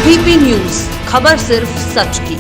ABP news, खबर सिर्फ सच की।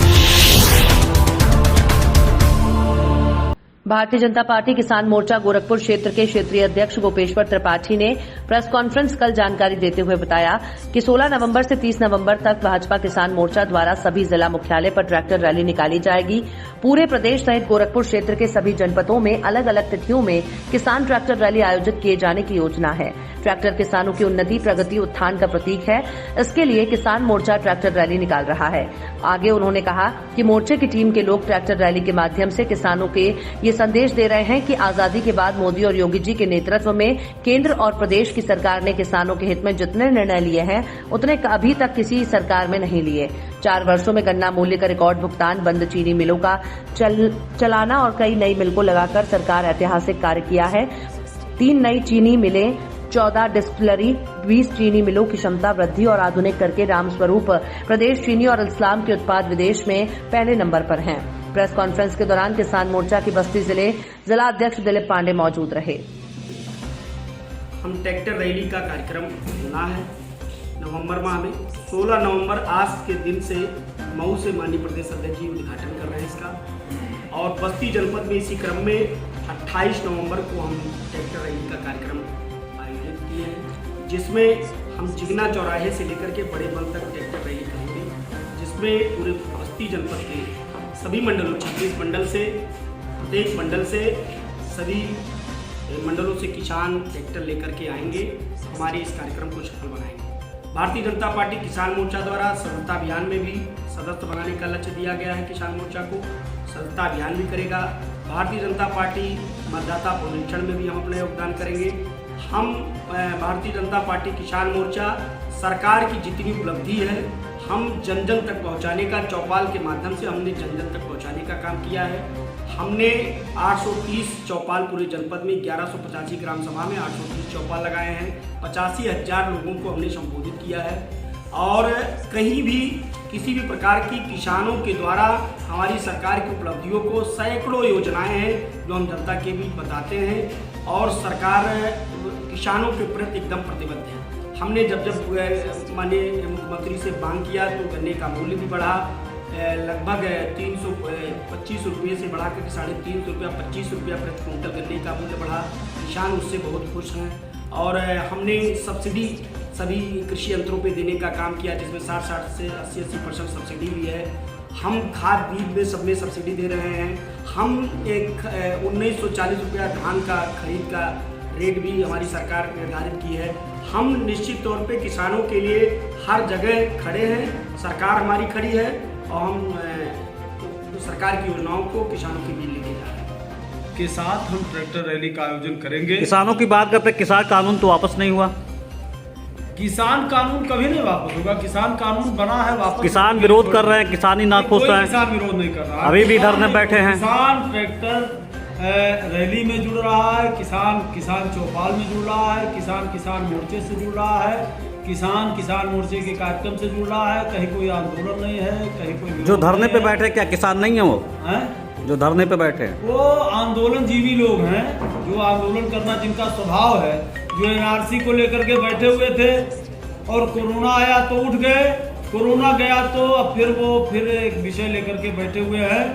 भारतीय जनता पार्टी किसान मोर्चा गोरखपुर क्षेत्र के क्षेत्रीय अध्यक्ष गोपेश्वर त्रिपाठी ने प्रेस कॉन्फ्रेंस कल जानकारी देते हुए बताया कि 16 नवंबर से 30 नवंबर तक भाजपा किसान मोर्चा द्वारा सभी जिला मुख्यालय पर ट्रैक्टर रैली निकाली जाएगी। पूरे प्रदेश सहित गोरखपुर क्षेत्र के सभी जनपदों में अलग अलग तिथियों में किसान ट्रैक्टर रैली आयोजित किए जाने की योजना है। ट्रैक्टर किसानों की उन्नति, प्रगति, उत्थान का प्रतीक है। इसके लिए किसान मोर्चा ट्रैक्टर रैली निकाल रहा है। आगे उन्होंने कहा कि मोर्चे की टीम के लोग ट्रैक्टर रैली के माध्यम से किसानों के ये संदेश दे रहे हैं कि आजादी के बाद मोदी और योगी जी के नेतृत्व में केंद्र और प्रदेश की सरकार ने किसानों के हित में जितने निर्णय लिए हैं उतने अभी तक किसी सरकार में नहीं लिए। 4 वर्षों में गन्ना मूल्य का रिकॉर्ड भुगतान, बंद चीनी मिलों का चलाना और कई नई मिल को लगाकर सरकार ऐतिहासिक कार्य किया है। 3 नई चीनी मिलें, 14 डिस्टिलरी, 20 चीनी मिलों की क्षमता वृद्धि और आधुनिक करके रामस्वरूप प्रदेश चीनी और इस्लाम के उत्पाद विदेश में पहले नंबर पर हैं। प्रेस कॉन्फ्रेंस के दौरान किसान मोर्चा की बस्ती जिला अध्यक्ष दिलीप पांडे मौजूद रहे। हम ट्रैक्टर रैली का कार्यक्रम होना है नवंबर माह में। 16 नवंबर आज के दिन से मऊ से माननीय प्रदेश अध्यक्ष जी उद्घाटन कर रहे हैं इसका, और बस्ती जनपद में इसी क्रम में 28 नवंबर को हम ट्रैक्टर रैली का कार्यक्रम आयोजित किए हैं, जिसमें हम चिगना चौराहे से लेकर के बड़े बल तक ट्रैक्टर रैली करेंगे, जिसमें पूरे बस्ती जनपद के सभी मंडलों, 26 मंडल से, प्रत्येक मंडल से सभी मंडलों से किसान ट्रैक्टर लेकर के आएंगे। हमारे इस कार्यक्रम को सफल बनाएंगे। भारतीय जनता पार्टी किसान मोर्चा द्वारा सदस्यता अभियान में भी सदस्य बनाने का लक्ष्य दिया गया है। किसान मोर्चा को सदस्यता अभियान भी करेगा। भारतीय जनता पार्टी मतदाता पुनरीक्षण में भी हम अपना योगदान करेंगे। हम भारतीय जनता पार्टी किसान मोर्चा सरकार की जितनी उपलब्धि है हम जन जन तक पहुंचाने का, चौपाल के माध्यम से हमने जन जन तक पहुंचाने का काम किया है। हमने 830 चौपाल पूरे जनपद में 1185 ग्राम सभा में 830 चौपाल लगाए हैं। 85,000 लोगों को हमने संबोधित किया है, और कहीं भी किसी भी प्रकार की किसानों के द्वारा हमारी सरकार की उपलब्धियों को सैकड़ों योजनाएं हैं जो हम जनता के बीच बताते हैं, और सरकार किसानों के प्रति एकदम प्रतिबद्ध है। हमने जब माननीय मुख्यमंत्री से मांग किया तो गन्ने का मूल्य भी बढ़ा, लगभग 325 रुपये से बढ़ा कर 350 रुपया, 25 रुपया प्रति क्विंटल गन्ने का मूल्य बढ़ा। किसान उससे बहुत खुश हैं। और हमने सब्सिडी सभी कृषि यंत्रों पे देने का काम किया, जिसमें 60 से 80% सब्सिडी भी है। हम खाद बीज में सब में सब्सिडी दे रहे हैं। हम एक 1940 रुपया धान का खरीद का रेट भी हमारी सरकार निर्धारित की है। हम निश्चित तौर पे किसानों के लिए हर जगह खड़े हैं, सरकार हमारी खड़ी है, और हम सरकार की योजनाओं को किसानों के बीच लेके जा रहे हैं। के साथ हम ट्रैक्टर रैली का आयोजन करेंगे। किसानों की बात करते, किसान कानून तो वापस नहीं हुआ। किसान कानून कभी नहीं वापस होगा। किसान कानून बना है, वापस किसान विरोध कर रहे हैं, किसान ही नाखुश है। किसान विरोध नहीं कर रहा, अभी भी धरने बैठे हैं। किसान ट्रैक्टर रैली में जुड़ रहा है, किसान चौपाल में जुड़ रहा है, किसान मोर्चे से जुड़ रहा है, किसान मोर्चे के कार्यक्रम से जुड़ रहा है। कहीं कोई आंदोलन नहीं है, कहीं कोई जो धरने पे बैठे क्या किसान नहीं है? वो है जो धरने पे बैठे हैं वो आंदोलन जीवी लोग हैं, जो आंदोलन करना जिनका स्वभाव है, जो एनआरसी को लेकर के बैठे हुए थे और कोरोना आया तो उठ गए, कोरोना गया तो अब फिर एक विषय लेकर के बैठे हुए हैं।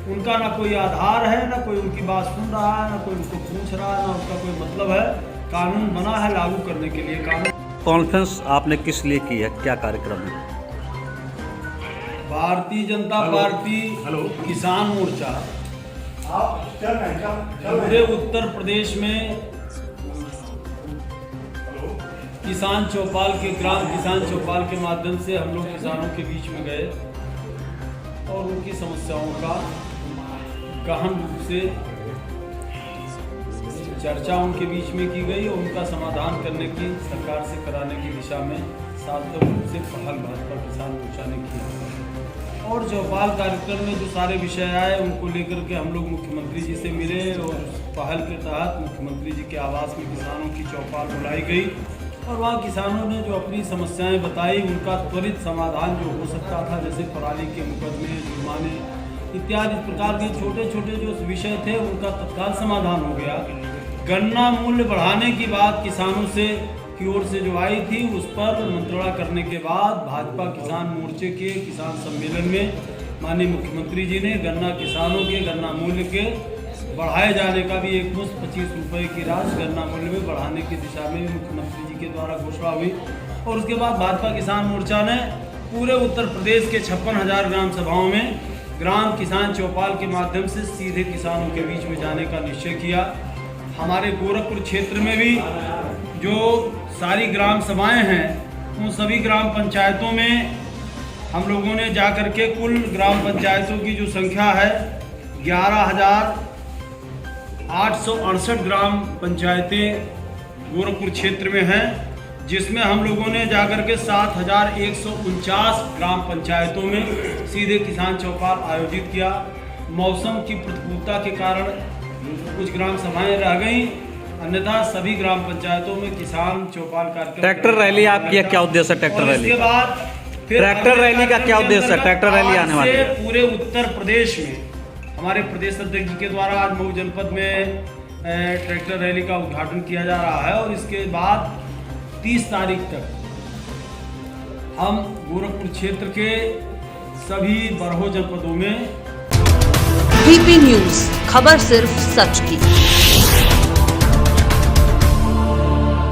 उनका ना कोई आधार है, ना कोई उनकी बात सुन रहा है, ना कोई उनको पूछ रहा है, ना उसका कोई मतलब है। कानून बना है लागू करने के लिए। कानून कॉन्फ्रेंस आपने किस लिए की है, क्या कार्यक्रम है? भारतीय जनता पार्टी किसान मोर्चा पूरे उत्तर प्रदेश में किसान चौपाल के ग्राम किसान चौपाल के माध्यम से हम लोग किसानों के बीच में गए और उनकी समस्याओं का गहन रूप से चर्चा उनके बीच में की गई और उनका समाधान करने की, सरकार से कराने की दिशा में सार्थक रूप से पहल भाजपा किसान मोर्चा ने की। और चौपाल कार्यक्रम में जो सारे विषय आए उनको लेकर के हम लोग मुख्यमंत्री जी से मिले, और पहल के तहत मुख्यमंत्री जी के आवास में किसानों की चौपाल बुलाई गई, और वहाँ किसानों ने जो अपनी समस्याएं बताई, उनका त्वरित समाधान जो हो सकता था, जैसे पराली के मुकदमे, जुर्माने इत्यादि प्रकार के छोटे छोटे जो विषय थे उनका तत्काल समाधान हो गया। गन्ना मूल्य बढ़ाने की बात किसानों से की ओर से जो आई थी उस पर मंत्रणा करने के बाद भाजपा किसान मोर्चे के किसान सम्मेलन में माननीय मुख्यमंत्री जी ने गन्ना किसानों के गन्ना मूल्य के बढ़ाए जाने का भी एक मुश्त 25 रुपये की राशि गन्ना मूल्य में बढ़ाने की दिशा में भी मुख्यमंत्री जी के द्वारा घोषणा हुई। और उसके बाद भाजपा किसान मोर्चा ने पूरे उत्तर प्रदेश के 56,000 ग्राम सभाओं में ग्राम किसान चौपाल के माध्यम से सीधे किसानों के बीच में जाने का निश्चय किया। हमारे गोरखपुर क्षेत्र में भी जो सारी ग्राम सभाएं हैं उन सभी ग्राम पंचायतों में हम लोगों ने जाकर के कुल ग्राम पंचायतों की जो संख्या है 11,868 ग्राम पंचायतें गोरखपुर क्षेत्र में हैं, जिसमें हम लोगों ने जाकर के 7,149 ग्राम पंचायतों में सीधे किसान चौपाल आयोजित किया। मौसम की प्रतिकूलता के कारण कुछ ग्राम सभाएं रह गईं, अन्यथा सभी ग्राम पंचायतों में किसान चौपाल कार्यक्रम। ट्रैक्टर रैली आपकी है, क्या उद्देश्य है ट्रैक्टर रैली? इसके बाद फिर ट्रैक्टर रैली का क्या उद्देश्य है? ट्रैक्टर रैली आने वाली है पूरे उत्तर प्रदेश में। हमारे प्रदेश अध्यक्ष जी के द्वारा आज मऊ जनपद में ट्रैक्टर रैली का उद्घाटन किया जा रहा है और इसके बाद 30 तारीख तक हम गोरखपुर क्षेत्र के सभी बरहो जनपदों में VP न्यूज, खबर सिर्फ सच की।